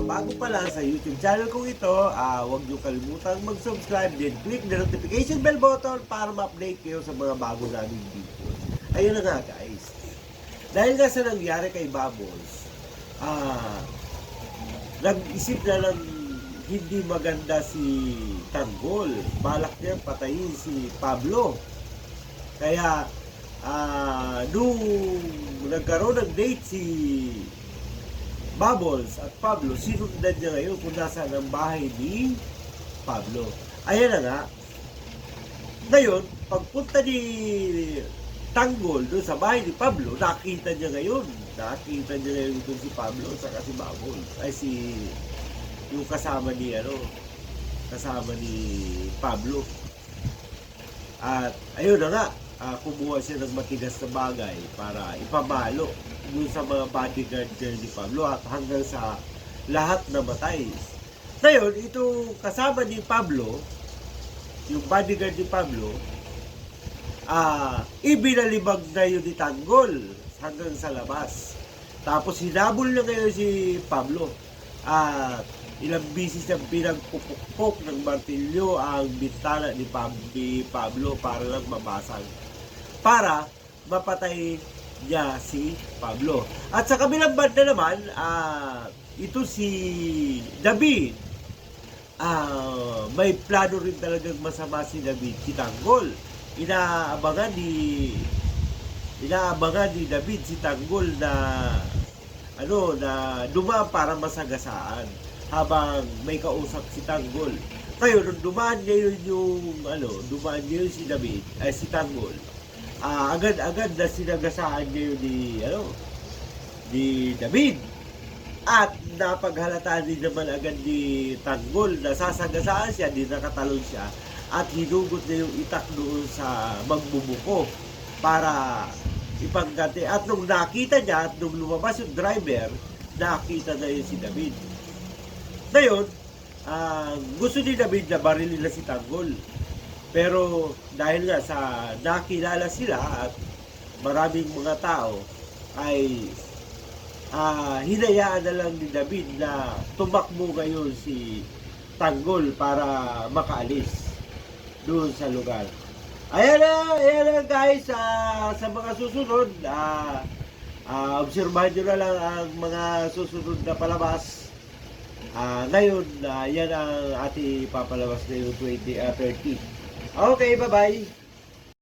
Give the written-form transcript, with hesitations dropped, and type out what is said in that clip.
Bago pa lang sa YouTube channel kong ito, huwag niyo kalimutan mag-subscribe din. Click the notification bell button para ma-update kayo sa mga bago naming videos. Ayun na nga guys. Dahil nga sa nangyari kay Bubbles, nag-isip na lang hindi maganda si Tanggol. Balak niya patayin si Pablo. Kaya, nung nagkaroon ng date si Bubbles at Pablo, sinundan niya ngayon kung nasaan ang bahay ni Pablo. Ayan na nga. Ngayon, pagpunta ni Tanggol doon sa bahay ni Pablo, nakita niya ngayon doon si Pablo saka si Bubbles. Ay yung kasama ni Pablo. At ayun na nga, kumuha siya ng matigas na bagay para ipamalo doon sa mga bodyguard ni Pablo at hanggang sa lahat na matay. Ngayon, itong kasama ni Pablo, yung bodyguard ni Pablo, ibinalibag na yun ni Tanggol hanggang sa labas. Tapos hinabol na ngayon si Pablo. Ilang bisis niyang pinagpupukpok ng martilyo ang bintana ni Pablo para lang mabasag. Para mapatay niya si Pablo. At sa kabilang banda naman, ito si David. May plano rin talagang masama si David, si Tanggol. Inaabangan ni David si Tanggol na dumaan para masagasaan habang may kausap si Tanggol. Ngayon, nung dumaan niya si David, si Tanggol, agad-agad na sinagasaan niya yun ni David. At napaghalataan din naman agad ni Tanggol na sasagasaan siya, di nakatalon siya, at hinugot niya yung itak doon sa magbubuko para ipangganti. At nung nakita niya, at nung lumabas yung driver, nakita na yun si David. Ngayon, gusto ni David na barilin na si Tanggol. Pero dahil nga sa nakilala sila at maraming mga tao, ay hinayaan na lang ni David na tumakbo ngayon si Tanggol para makaalis doon sa lugar. Ayan na guys, sa mga susunod, obserbahan nyo na lang ang mga susunod na palabas. Ngayon, yan ang ating papalabas na yung 30. Okay, bye-bye.